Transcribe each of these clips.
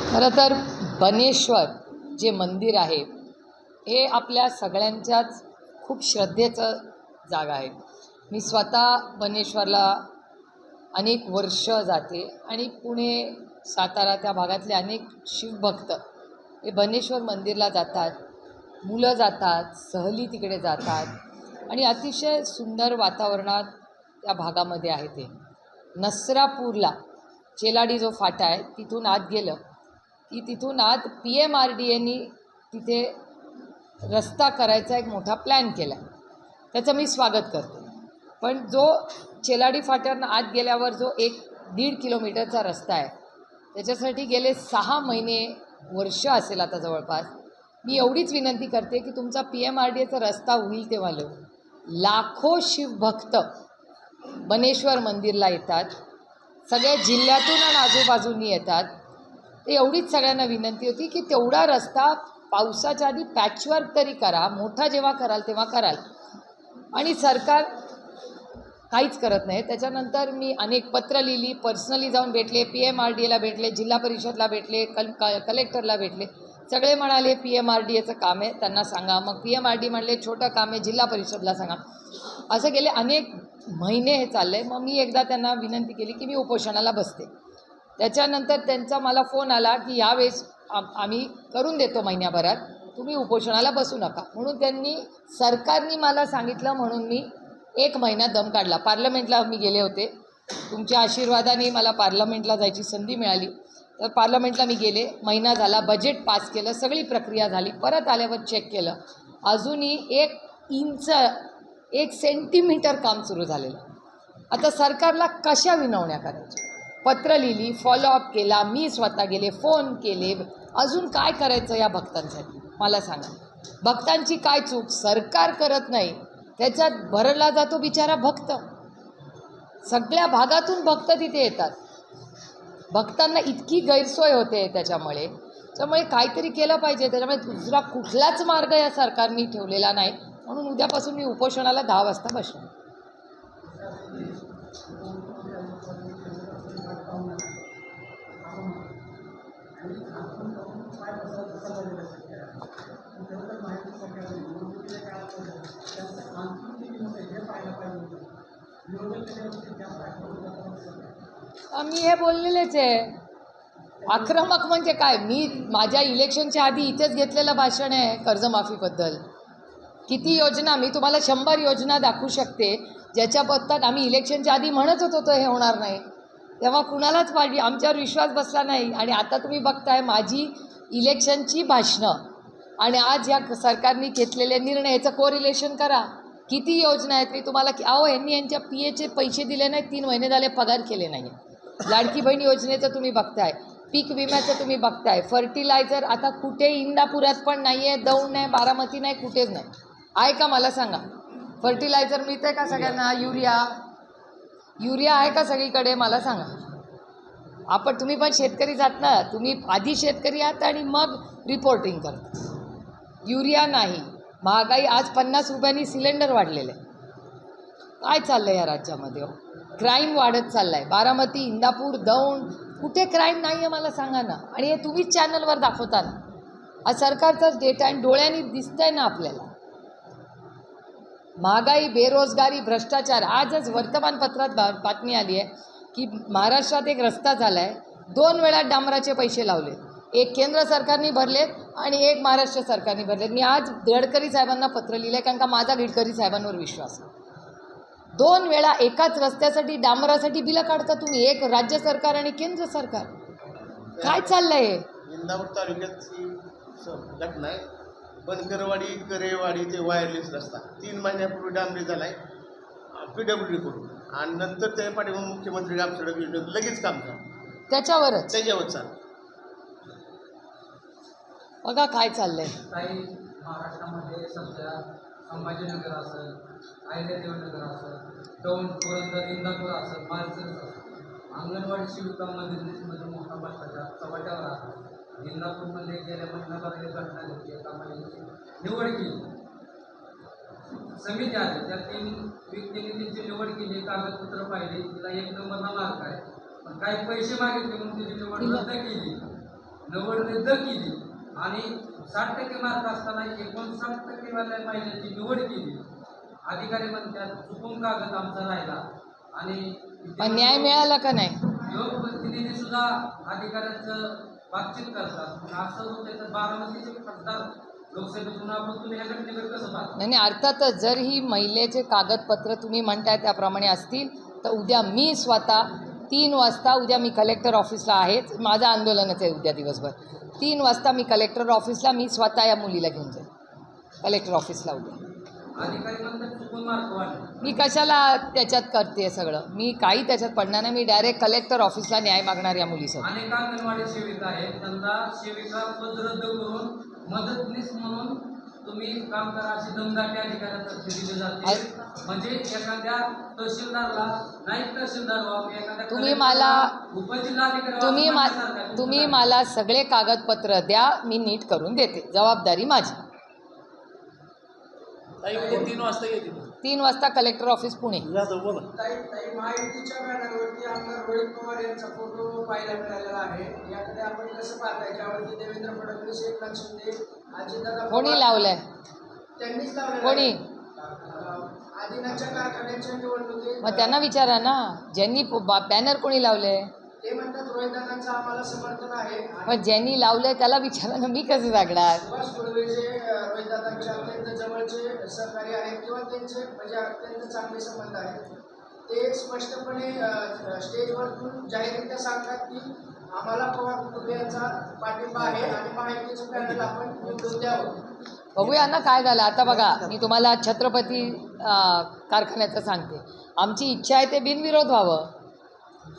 खरं तर बनेश्वर जे मंदिर आहे हे आपल्या सगळ्यांच्याच खूप श्रद्धेचं जागा आहे. मी स्वतः बनेश्वरला अनेक वर्ष जाते आणि पुणे सातारा त्या भागातले अनेक शिवभक्त हे बनेश्वर मंदिरला जातात. मुलं जातात, सहली तिकडे जातात आणि अतिशय सुंदर वातावरणात त्या भागामध्ये आहे. ते नसरापूरला चेलाडी जो फाटा आहे तिथून आत गेलं की तिथून आत PMRDAनी तिथे रस्ता करायचा एक मोठा प्लॅन केला आहे. त्याचं मी स्वागत करते. पण जो चेलाडी फाट्यावरून आत गेल्यावर जो 1-1.5 किलोमीटरचा रस्ता आहे त्याच्यासाठी गेले 6 महिने वर्ष असेल आता जवळपास मी एवढीच विनंती करते की तुमचा PMRDAचा रस्ता होईल तेव्हा लाखो शिवभक्त बनेश्वर मंदिरला येतात. सगळ्या जिल्ह्यातून आणि आजूबाजूंनी येतात. ते एवढीच सगळ्यांना विनंती होती की तेवढा रस्ता पावसाच्या आधी पॅचवर्क तरी करा. मोठा जेव्हा कराल तेव्हा कराल. आणि सरकार काहीच करत नाही. त्याच्यानंतर मी अनेक पत्र लिहिली, पर्सनली जाऊन भेटले, PMRDAला भेटले, जिल्हा परिषदला भेटले, कलेक्टरला भेटले. सगळे म्हणाले PMRDAचं काम आहे, त्यांना सांगा. मग PMRDA म्हणले छोटं काम आहे, जिल्हा परिषदला सांगा. असं गेले अनेक महिने हे चाललं आहे. मग मी एकदा त्यांना विनंती केली की मी उपोषणाला बसते. त्याच्यानंतर त्यांचा मला फोन आला की यावेळेस आम्ही करून देतो महिन्याभरात, तुम्ही उपोषणाला बसू नका. म्हणून सरकारने मला सांगितलं म्हणून मी 1 महिना दम काढला. पार्लमेंटला मी गेले होते. तुमच्या आशीर्वादाने मला पार्लमेंटला जायची संधी मिळाली. तर पार्लमेंटला मी गेले. महिना झाला, बजेट पास केलं, सगळी प्रक्रिया झाली. परत आल्यावर चेक केलं, अजूनही 1 इंच 1 सेंटीमीटर काम सुरू झालेलं. आता सरकारला कशा विनवण्या करायच्या? पत्र लिहिली, फॉलोअप केला, मी स्वतः गेले, फोन केले. अजून काय करायचं या भक्तांसाठी मला सांगा. भक्तांची काय चूक? सरकार करत नाही, त्याच्यात भरला जातो बिचारा भक्त. सगळ्या भागातून भक्त तिथे येतात. भक्तांना इतकी गैरसोय होते त्याच्यामुळे काहीतरी केलं पाहिजे. त्याच्यामुळे दुसरा कुठलाच मार्ग या सरकारने ठेवलेला नाही. म्हणून उद्यापासून मी उपोषणाला 10 वाजता बसणार. मी हे बोललेलेच आहे. आक्रमक म्हणजे काय? मी माझ्या इलेक्शनच्या आधी इथेच घेतलेलं भाषण आहे कर्जमाफीबद्दल. किती योजना, मी तुम्हाला 100 योजना दाखवू शकते ज्याच्याबद्दल आम्ही इलेक्शनच्या आधी म्हणत होतो हे होणार नाही. तेव्हा कुणालाच आमच्यावर विश्वास बसला नाही. आणि आता तुम्ही बघताय माझी इलेक्शनची भाषणं आणि आज या सरकारने घेतलेले निर्णय याचं कोरिलेशन करा. किती योजना आहेत मी तुम्हाला यांनी यांच्या PAचे पैसे दिले नाहीत, 3 महिने झाले पगार केले नाही. लाडकी बहीण योजनेचं तुम्ही बघताय, पीक विम्याचं तुम्ही बघताय, फर्टिलायझर आता कुठे इंदापुरात पण नाही आहे, दौंड नाही, बारामती नाही, कुठेच नाही आहे का मला सांगा. फर्टिलायझर मिळतंय का सगळ्यांना? युरिया आहे का सगळीकडे मला सांगा. तुम्ही पण शेतकरीच आहात ना. तुम्ही आधी शेतकरी आहात आणि मग रिपोर्टिंग करता. युरिया नाही. महागाई आज 50 रुपयांनी सिलेंडर वाढलेलं आहे. काय चाललं आहे या राज्यामध्ये? क्राईम वाढत चालला आहे. बारामती, इंदापूर, दौंड कुठे क्राईम नाही आहे मला सांगा ना. आणि हे तुम्हीच चॅनलवर दाखवता ना. हा सरकारचाच डेटा आणि डोळ्यांनी दिसतंय ना आपल्याला. महागाई, बेरोजगारी, भ्रष्टाचार. आजच वर्तमानपत्रात बातमी आली आहे की महाराष्ट्रात एक रस्ता झाला आहे, 2 वेळा डांबराचे पैसे लावले. एक केंद्र सरकारने भरलेत आणि एक महाराष्ट्र सरकारने भरलेत. मी आज गडकरी साहेबांना पत्र लिहिलं आहे कारण का माझा गडकरी साहेबांवर विश्वास आहे. 2 वेळा एकाच रस्त्यासाठी डांबरासाठी बिलं काढता तुम्ही, एक राज्य सरकार आणि केंद्र सरकार. काय चाललंय हे? इंदापूर तालुक्यात घटना आहे. बनकरवाडी करेवाडी ते वायरलेस रस्ता 3 महिन्यापूर्वी डांबरी झाला आहे PWD कडून. आणि नंतर त्या पाठीमागे मुख्यमंत्री ग्रामसडक योजनेत लगेच काम झालं. त्याच्यावर चाललं. बघा काय चाललंय. काही महाराष्ट्रामध्ये सध्या संभाजीनगर असेल, अहिल्यादेवनगर असेल, दौंड, पुरंदर, इंदापूर असेल, माळसर असेल, अंगणवाडी सेविकांमध्ये मोठा भ्रष्टाचार चव्हाट्यावर आहे. इंदापूरमध्ये गेल्या महिन्याभरात एक घटना घडली. एका महिन्याची निवड केली, समिती आली, त्या 3 व्यक्तींनी त्यांची निवड केली, कागदपत्र पाहिली, तिला 1 नंबरला मार्क आहे. पण काही पैसे मागितले म्हणून तिची निवड रद्द केली. निवड रद्द केली आणि 60% मार्क असताना 59% वाल्या महिन्याची निवड केली. अधिकारी म्हणतात चुकून कागद आमचा राहिला आणि पण न्याय मिळाला का नाही? लोकप्रतिनिधी सुद्धा अधिकाऱ्यांचं बातचीत करतात. पण असं होतं तर बारामतीचे खासदार लोकसभेतून आपण तुम्ही ह्या घटनेकडे कसं पाहता? नाही नाही, अर्थातच जर ही महिलेचे कागदपत्र तुम्ही म्हणताय त्याप्रमाणे असतील तर उद्या मी स्वतः 3 वाजता, उद्या मी कलेक्टर ऑफिसला आहेच, माझं आंदोलनच आहे उद्या दिवसभर. 3 वाजता मी कलेक्टर ऑफिसला, मी स्वतः या मुलीला घेऊन जाईल कलेक्टर ऑफिसला उद्या. अधिकारी म्हणतात चुकून मार्क वाढले. मी कशाला त्याच्यात करते सगळं, मी काही त्याच्यात पडणार नाही. मी डायरेक्ट कलेक्टर ऑफिसला न्याय मागणार या मुलीसाठी. अनेक अंगणवाडी सेविका आहेत, त्यांना सेविका पद रद्द करून मदतनीस म्हणून तुम्ही काम करा अशी दमदाटी अधिकाऱ्यांतर्फे दिली जाते. म्हणजे एखाद्या तहसीलदारला नाईक तहसीलदार व्हावं, एखाद्या तुम्ही मला- उपजिल्हाधिकारी तुम्ही मला सगळे कागदपत्र द्या, मी नीट करून देते, जबाबदारी माझी. 3 वाजता येते. 3 वाजता कलेक्टर ऑफिस पुणे. महायुतीच्या बॅनरवरती आमदार रोहित पवार यांचा फोटो पाहायला मिळालेला आहे. याकडे आपण कसं पाहताय? ज्यावरती देवेंद्र फडणवीस, एकनाथ शिंदे, अजितदादा कोणी लावलंय? त्यांनीच लावलेलं कोणी? आदिनाथच्या कारखान्याच्या निवडणुकीत मग त्यांना विचारा ना, ज्यांनी बॅनर कोणी लावलंय. ते म्हणतात रोहितदादांचं आम्हाला समर्थन आहे. मग ज्यांनी लावलंय त्याला विचारा ना, मी कसं सांगणार? सुभाष कुळवे जे रोहितदादांचे अत्यंत जवळचे सहकारी आहेत किंवा त्यांचे म्हणजे अत्यंत चांगले संबंध आहेत, ते स्पष्टपणे स्टेजवरून जाहीररित्या सांगतात की आम्हाला पवार कुटुंबियांचा पाठिंबा आहे आणि महायुतीचं पॅनल आपण निवडून द्यावं. बघूया ना काय झालं. आता बघा, मी तुम्हाला छत्रपती कारखान्याचं सांगते. आमची इच्छा आहे ते बिनविरोध व्हावं.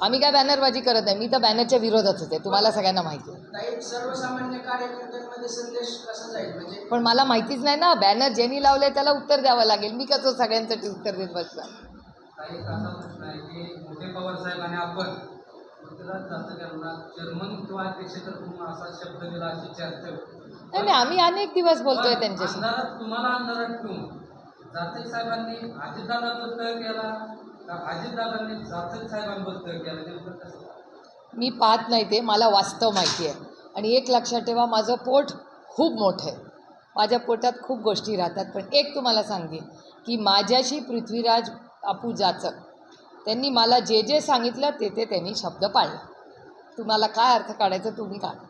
आम्ही काय बॅनरबाजी करत नाही, मी तर बॅनरच्या विरोधातच आहे, तुम्हाला सगळ्यांना माहिती आहे. काही सर्वसामान्य कार्यकर्त्यांमध्ये संदेश कसा जाईल म्हणजे? पण मला माहितीच नाही ना, बॅनर ज्यांनी लावलंय त्याला उत्तर द्यावं लागेल. मी कसं सगळ्यांसाठी उत्तर देत बसला? काही असा प्रश्न आहे की मोठे पवार साहेब आणि आपण उत्तरात जातं त्यांना चेअरमन किंवा अध्यक्ष तर तुम्ही असा शब्द दिला अशी चर्चा होती. नाही, आम्ही अनेक दिवस बोलतोय त्यांच्याशी. अंधारात तुम्हाला अंधारात ठेवून जाचक साहेबांनी अजितदादाबद्दल केला का अजितदादांनी जाचक साहेबांबद्दल केला, नेमकं कसं? मी पाहत नाही ते, मला वास्तव माहिती आहे. आणि एक लक्षात ठेवा, माझं पोट खूप मोठं आहे, माझ्या पोटात खूप गोष्टी राहतात. पण एक तुम्हाला सांगेन की माझ्याशी पृथ्वीराज आपू जाचक त्यांनी मला जे जे सांगितलं ते ते त्यांनी शब्द पाळला. तुम्हाला काय अर्थ काढायचा तुम्ही काढा.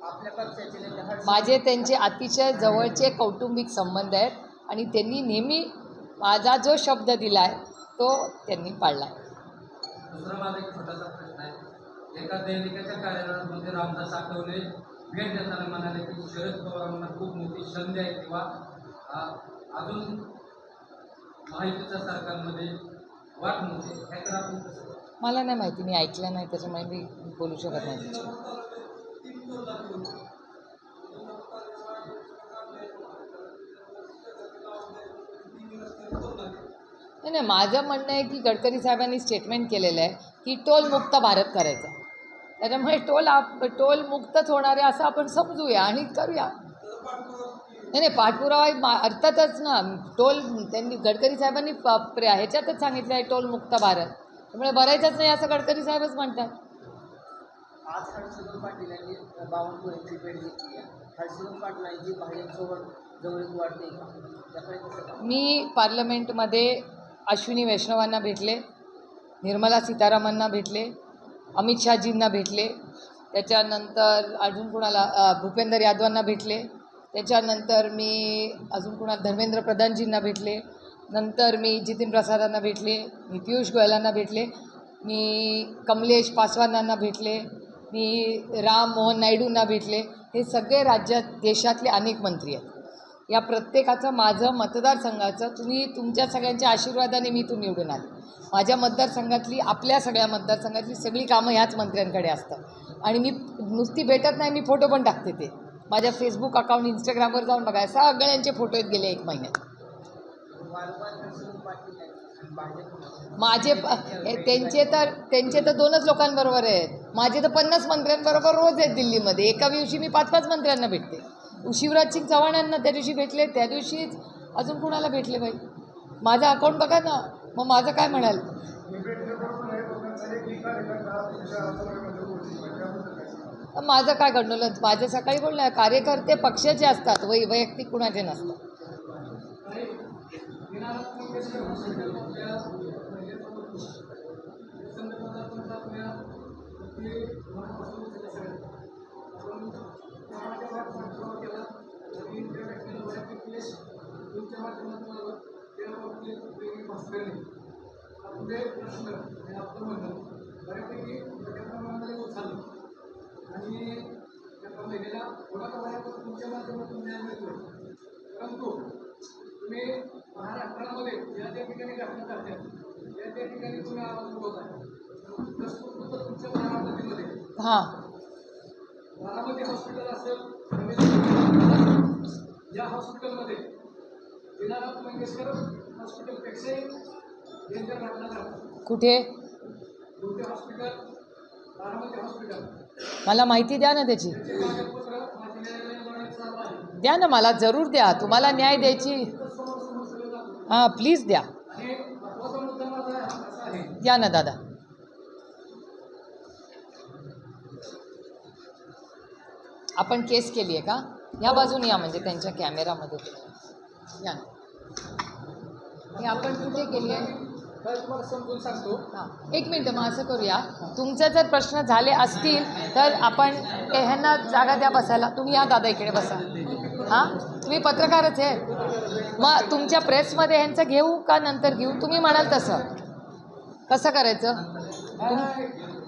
आपल्या पक्षाचे नेते माझे त्यांचे अतिशय जवळचे कौटुंबिक संबंध आहेत आणि त्यांनी नेहमी माझा जो शब्द दिला आहे तो त्यांनी पाळला आहे. दुसरा माझा एक छोटासा प्रश्न आहे. एका दैनिकाच्या कार्यालयामध्ये रामदास आठवले भेट देताना म्हणाले की शरद पवारांना खूप मोठी संधी आहे किंवा अजून महायुतीच्या सरकारमध्ये वाट नव्हती. ह्याकडे आपण कसं? मला नाही माहिती, मी ऐकलं नाही, त्याच्यामुळे मी बोलू शकत नाही त्याच्यावर. नाही, माझं म्हणणं आहे की गडकरी साहेबांनी स्टेटमेंट केलेलं आहे की टोलमुक्त भारत करायचा. त्याच्यामुळे टोल मुक्तच होणार आहे असं आपण समजूया आणि करूया. नाही, पाठपुरावा अर्थातच ना. त्यांनी गडकरी साहेबांनी ह्याच्यातच सांगितलं आहे टोलमुक्त भारत, त्यामुळे भरायचंच नाही असं गडकरी साहेबच म्हणतात. आज हर्षवर्धन पाटील यांनी बावनकुळेंची भेट घेतली आहे. हर्षवर्धन पाटलांची भाजपसोबत जवळीक वाढते का? त्याकडे कसं? मी पार्लमेंटमध्ये अश्विनी वैष्णवांना भेटले, निर्मला सीतारामनना भेटले, अमित शहाजींना भेटले, त्याच्यानंतर अजून कुणाला भूपेंद्र यादवांना भेटले, त्याच्यानंतर मी अजून कुणाला धर्मेंद्र प्रधानजींना भेटले, नंतर मी जितीन प्रसादांना भेटले, मी पियुष गोयलांना भेटले, मी कमलेश पासवानांना भेटले, मी राम मोहन नायडूंना भेटले. हे सगळे राज्यात देशातले अनेक मंत्री आहेत. या प्रत्येकाचं माझं मतदारसंघाचं तुमच्या सगळ्यांच्या आशीर्वादाने मी इथून निवडून आले. माझ्या मतदारसंघातली, आपल्या सगळ्या मतदारसंघातली सगळी कामं ह्याच मंत्र्यांकडे असतात आणि मी नुसती भेटत नाही, मी फोटो पण टाकते. ते माझ्या फेसबुक अकाउंट, इंस्टाग्रामवर जाऊन बघा, सगळ्यांचे फोटो आहेत गेले 1 महिन्यात. माझे त्यांचे तर 2च लोकांबरोबर आहेत, माझे तर 50 मंत्र्यांबरोबर रोज आहेत दिल्लीमध्ये. एका दिवशी मी 5-5 मंत्र्यांना भेटते. शिवराज सिंग चव्हाणांना त्या दिवशी भेटले, त्या दिवशीच अजून कुणाला भेटले बाई. माझं अकाउंट बघा ना, मग माझं काय म्हणाल? माझं काय घडलं, माझे सकाळी बोललं कार्यकर्ते पक्षाचे असतात, वैयक्तिक कुणाचे नसतात. आणि त्या महिलेला थोडा प्रमाणात तुमच्या माध्यमातून न्याय मिळतो, परंतु तुम्ही महाराष्ट्रामध्ये ज्या त्या ठिकाणी घटना करतात त्या ठिकाणी तुम्ही आवाज उठवताय. तुमच्या बारामतीमध्ये हां बारामती हॉस्पिटल असेल, या हॉस्पिटलमध्ये दिनानाथ मंगेशकर हॉस्पिटलपेक्षाही डेंजर घटना घडतात. कुठे? दुर्गे हॉस्पिटल, बारामती हॉस्पिटल. मला माहिती द्या ना त्याची, त्याचे कागदपत्र माझ्या न्यायालयामध्ये चालू आहे. द्या ना, मला जरूर द्या. तुम्हाला न्याय द्यायची, हां प्लीज द्या. आणि महत्त्वाचा मुद्दा माझा असा आहे, द्या ना दादा. आपण केस केली आहे का? ह्या बाजूने या, म्हणजे त्यांच्या कॅमेरामध्ये या ना. हे आपण कुठे केली आहे? तुम्हाला समजून सांगतो. हां एक मिनटं, मग असं करूया, तुमचे जर प्रश्न झाले असतील तर आपण ह्यांना जागा द्या बसायला. तुम्ही या दादा, इकडे बसा. हां तुम्ही पत्रकारच आहे, मग तुमच्या प्रेसमध्ये ह्यांचं घेऊ का नंतर घेऊ? तुम्ही म्हणाल तसं. कसं करायचं?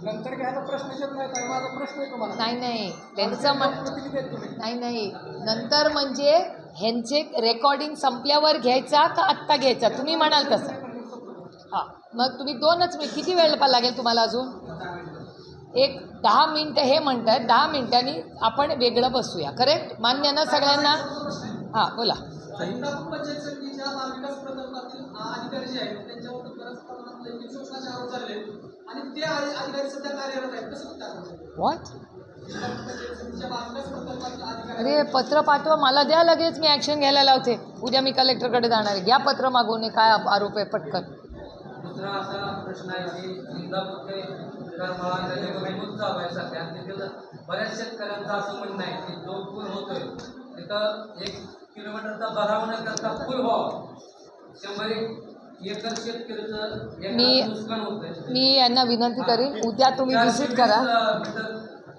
नंतर घ्यायचा प्रश्न येत नाही, तर माझा प्रश्न आहे तुम्हाला. नाही त्यांचं नाही नंतर म्हणजे ह्यांचे रेकॉर्डिंग संपल्यावर घ्यायचा का आत्ता घ्यायचा? तुम्ही म्हणाल तसं. हां मग तुम्ही 2च मिनिट, किती वेळ लागेल तुम्हाला अजून? एक 10 मिनटं हे म्हणत आहेत, 10 मिनिटांनी आपण वेगळं बसूया. करेक्ट? मान्य ना सगळ्यांना? हां बोला. इंदापूर पंचायत समितीच्या महाविकास प्रकल्पातील अधिकारी जे आहेत त्यांच्यावर बऱ्याच प्रमाणात लैंगिक शोषणाचे आरोप झाले आणि ते अधिकारी सध्या कार्यरत आहेत. कसं होतं? व्हॉट? पंचायत समितीच्या महाविकास प्रकल्पातील अधिकारी. अरे पत्र पाठवा, मला द्या, लगेच मी ॲक्शन घ्यायला लावते. उद्या मी कलेक्टरकडे जाणार आहे. घ्या पत्र मागवणे, काय आरोप आहे पटकन. दुसरा असा प्रश्न आहे की इंदापूर ते विरारमाळा रेल्वे चालू आहे सध्या. तिथे बऱ्याच शेतकऱ्यांचं असं म्हणणं आहे की जो पूल होतोय तिथं 1 किलोमीटरचा भराव न करता पूल व्हावा. 100 एकर शेतकऱ्याचं नुकसान होतंय. मी यांना विनंती करीन, उद्या तुम्ही व्हिजिट करा,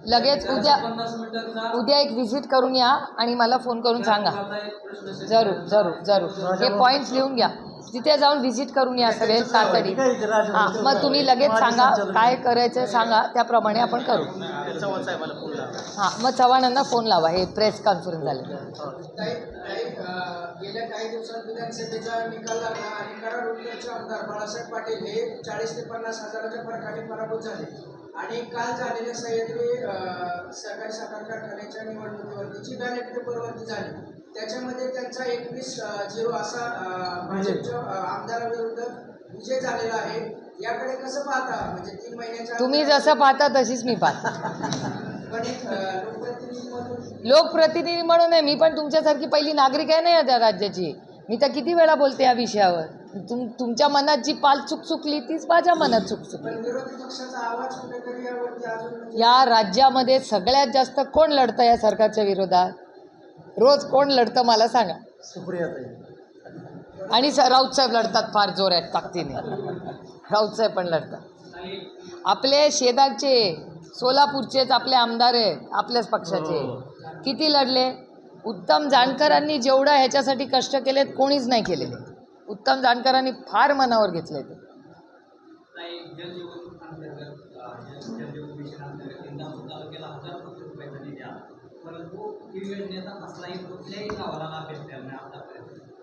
लगेच उद्या एक व्हिजिट करून या आणि मला फोन करून सांगा. जरूर हे पॉईंट्स लिहून घ्या. तिथे जाऊन व्हिजिट करून या सगळे तातडी. हां मग तुम्ही लगेच सांगा काय करायचं, सांगा त्याप्रमाणे आपण करू. चव्हाण साहेबाला फोन लावा. हां मग चव्हाणांना फोन लावा. हे प्रेस कॉन्फरन्स झाले. गेल्या काही दिवसात विधानसभेचा निकाल लागला आणि कराड उत्तरचे आमदार बाळासाहेब पाटील हे 40 ते 50 हजाराच्या फरकाने पराभूत झाले. आणि काल झालेल्या सह्याद्री सहकारी साखर कारखान्याच्या निवडणुकीवरती जी बॅलेट पेपरवरती झाली त्याच्यामध्ये त्यांचा 21-0 असा भाजपच्या आमदाराविरुद्ध विजय झालेला आहे. याकडे कसं पाहता? म्हणजे 3 महिन्याच्या तुम्ही जसं पाहता तशीच मी पाहते. पण एक लोकप्रतिनिधी म्हणून लोकप्रतिनिधी म्हणून आहे मी, पण तुमच्यासारखी पहिली नागरिक आहे ना या त्या राज्याची. मी तर किती वेळा बोलते या विषयावर. तुमच्या मनात जी पाल चुकली तीच माझ्या मनात चुकली. विरोधी पक्षाचा आवाज कुठेतरी यावरती अजून या राज्यामध्ये सगळ्यात जास्त कोण लढतं या सरकारच्या विरोधात? रोज कोण लढतं मला सांगा? सुप्रियाताई आणि राऊत साहेब लढतात फार जोरात ताकदीने. राऊत साहेब पण लढतात. आपले शेजारचे सोलापूरचेच आपले आमदार आहेत आपल्याच पक्षाचे. किती लढले? उत्तम जानकरांनी जेवढं ह्याच्यासाठी कष्ट केलेत कोणीच नाही केलेले. उत्तम जानकरांनी फार मनावर घेतले ते.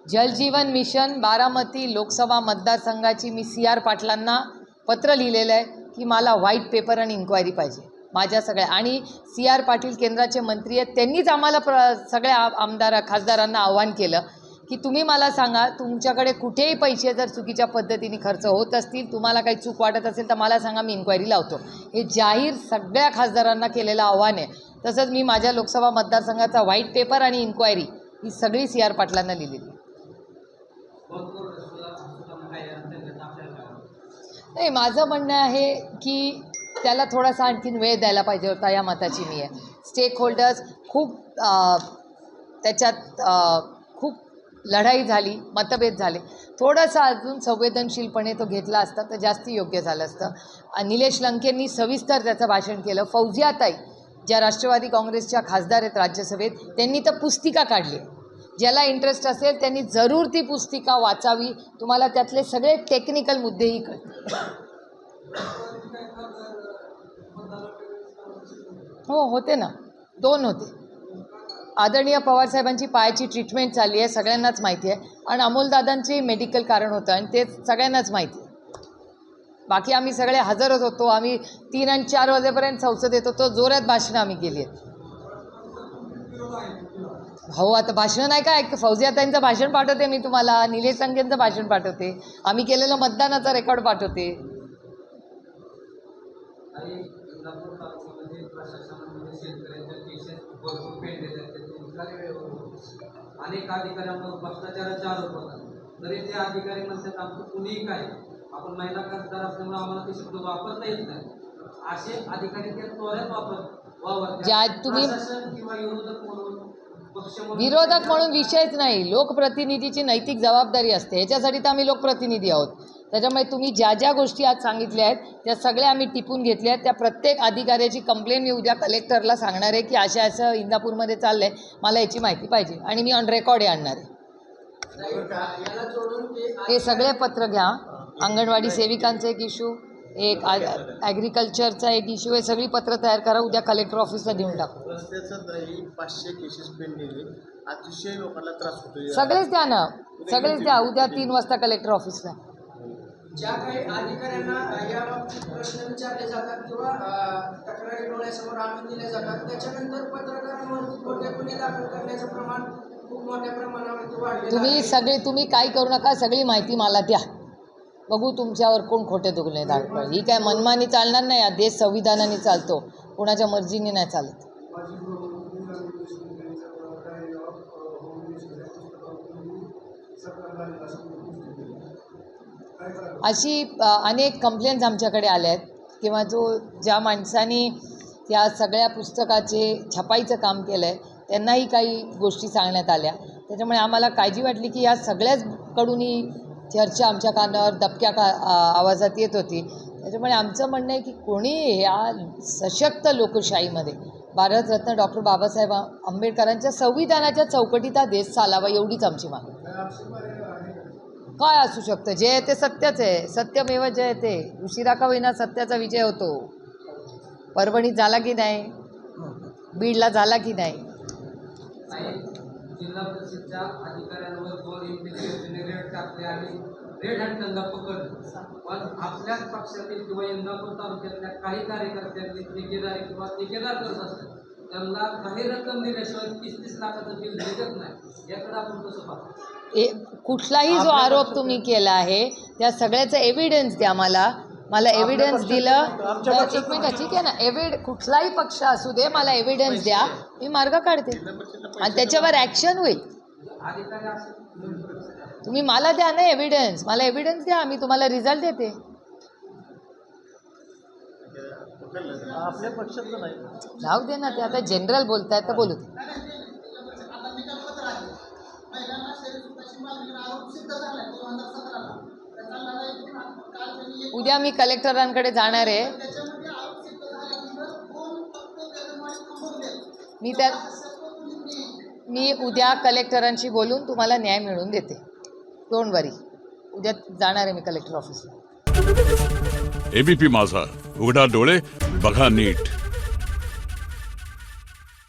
जलजीवन मिशन बारामती लोकसभा मतदारसंघाची मी CR पाटलांना पत्र लिहिलेलं आहे की मला व्हाईट पेपर आणि इन्क्वायरी पाहिजे माझ्या सगळ्या. आणि CR पाटील केंद्राचे मंत्री आहेत, त्यांनीच आम्हाला सगळ्या आमदार खासदारांना आव्हान केलं की तुम्ही मला सांगा तुमच्याकडे कुठेही पैसे जर चुकीच्या पद्धतीने खर्च होत असतील, तुम्हाला काही चूक वाटत असेल तर मला सांगा, मी इन्क्वायरी लावतो. हे जाहीर सगळ्या खासदारांना केलेलं आव्हान आहे. तसंच मी माझ्या लोकसभा मतदारसंघाचा व्हाईट पेपर आणि इन्क्वायरी ही सगळी CR पाटलांना लिहिलेली. नाही, माझं म्हणणं आहे की त्याला थोडासा आणखीन वेळ द्यायला पाहिजे होता, या मताची मी आहे. स्टेक होल्डर्स खूप त्याच्यात खूप लढाई झाली, मतभेद झाले. थोडंसं अजून संवेदनशीलपणे तो घेतला असता तर जास्त योग्य झालं असतं. निलेश लंकेंनी सविस्तर त्याचं भाषण केलं. फौजियाताई ज्या राष्ट्रवादी काँग्रेसच्या खासदार आहेत राज्यसभेत, त्यांनी तर पुस्तिका काढली. ज्याला इंटरेस्ट असेल त्यांनी जरूर ती पुस्तिका वाचावी. तुम्हाला त्यातले सगळे टेक्निकल मुद्देही कळतील. हो, होते ना, 2 होते. आदरणीय पवारसाहेबांची पायाची ट्रीटमेंट चालली आहे, सगळ्यांनाच माहिती आहे. आणि अमोलदादांचे मेडिकल कारण होतं आणि ते सगळ्यांनाच माहिती आहे. बाकी आम्ही सगळे हजरच होतो. आम्ही 3 आणि 4 वाजेपर्यंत संसदेत होतो. जोरात भाषणं आम्ही केली आहेत. हो, आता भाषणं नाही काय, फौजियाताईंचं भाषण पाठवते मी तुम्हाला, निलेश लंकेंचं भाषण पाठवते, आम्ही केलेलं मतदानाचा रेकॉर्ड पाठवते. आणि इंदापूर तालुक्यामध्ये प्रशासनामध्ये शेतकऱ्यांच्या केसेस भरपूर पेंडलेले आहेत. त्याचे निकाल वेळेवर होते. अनेक अधिकाऱ्यांवर भ्रष्टाचाराचे आरोप होतात. तरी ते अधिकारी म्हणतात आमचं कुणीही काय, आपण महिला खासदार असल्यामुळे आम्हाला ते शब्द वापरता येत नाही. असे अधिकारी त्या त्वरित वापरतात. ज्या तुम्ही प्रशासन किंवा विरोधक म्हणून विरोधक म्हणून विषयच नाही, लोकप्रतिनिधीची नैतिक जबाबदारी असते. ह्याच्यासाठी तर आम्ही लोकप्रतिनिधी आहोत. त्याच्यामुळे तुम्ही ज्या ज्या गोष्टी आज सांगितल्या आहेत त्या सगळ्या आम्ही टिपून घेतल्या आहेत. त्या प्रत्येक अधिकाऱ्याची कंप्लेंट मी उद्या कलेक्टरला सांगणार आहे की असं इंदापूरमध्ये चाललं आहे, मला याची माहिती पाहिजे आणि मी ऑन रेकॉर्ड आणणार आहे. हे सगळे पत्र घ्या. अंगणवाडी सेविकांचा एक इश्यू, एक ॲग्रिकल्चरचा एक इश्यू, हे सगळी पत्र तयार करा, उद्या कलेक्टर ऑफिसला देऊन टाकू. रस्त्याचं नाही 500 केसेस पेंडिंग, अतिशय लोकांना त्रास होतो. सगळेच द्या ना, सगळेच द्या. उद्या 3 वाजता कलेक्टर ऑफिसला. ज्या काही अधिकाऱ्यांना याबाबतीत प्रश्न विचारले जातात किंवा तक्रारी डोळ्यासमोर आणून दिल्या जातात, त्याच्यानंतर पत्रकारांवरती खोटे गुन्हे दाखल करण्याचं प्रमाण खूप मोठ्या प्रमाणावरती वाढलेलं आहे. तुम्ही काय करू नका, सगळी माहिती मला द्या, बघू तुमच्यावर कोण खोटे गुन्हे दाखल. ही काय मनमानी चालणार नाही. हा देश संविधानाने चालतो, कोणाच्या मर्जीने नाही चालत. अशी अनेक कंप्लेंट्स आमच्याकडे आल्या आहेत किंवा ज्या माणसांनी त्या सगळ्या पुस्तकाचे छपाईचं काम केलं आहे त्यांनाही काही गोष्टी सांगण्यात आल्या. त्याच्यामुळे आम्हाला काळजी वाटली की या सगळ्याचकडून ही चर्चा आमच्या कानावर दबक्या आवाजात येत होती. त्याच्यामुळे आमचं म्हणणं आहे की कोणी ह्या सशक्त लोकशाहीमध्ये भारतरत्न डॉक्टर बाबासाहेब आंबेडकरांच्या संविधानाच्या चौकटीत हा देश चालावा, एवढीच आमची मागणी. काय असू शकतं, जे आहे ते सत्यच आहे. सत्यमेव जयते. उशिरा का होईना सत्याचा विजय होतो. परभणीत झाला की नाही, बीडला झाला की नाही. जिल्हा परिषदच्या अधिकाऱ्यांवर 2 इंटेलिजन्सने रेड टाकले आणि रेड हँड त्यांना पकडले. पण आपल्याच पक्षातील किंवा इंदापूर तालुक्यातल्या काही कार्यकर्त्यांनी ठेकेदारी किंवा ठेकेदार करत असतात, त्यांना काही रक्कम दिल्याशिवाय 30-30 लाखाचं बिल देत नाही. याकडे आपण कसं पाहतो? कुठलाही जो आरोप तुम्ही केला आहे त्या सगळ्याचं एव्हिडन्स द्या. मला एव्हिडन्स दिलं तर 1 मिनिट, ठीक आहे ना. कुठलाही पक्ष असू दे, मला एव्हिडन्स द्या, मी मार्ग काढते आणि त्याच्यावर ॲक्शन होईल. तुम्ही मला द्या ना एव्हिडन्स, मला एव्हिडन्स द्या, मी तुम्हाला रिझल्ट देते. आपल्या पक्षाचं नाही. जाऊ दे ना, ते आता जनरल बोलतायत तर बोलू दे. उद्या मी कलेक्टरांकडे जाणार आहे. मी उद्या कलेक्टरांशी बोलून तुम्हाला न्याय मिळवून देते. डोंट वरी. उद्या जाणार आहे मी कलेक्टर ऑफिसला. एबीपी माझा, उघडा डोळे बघा नीट.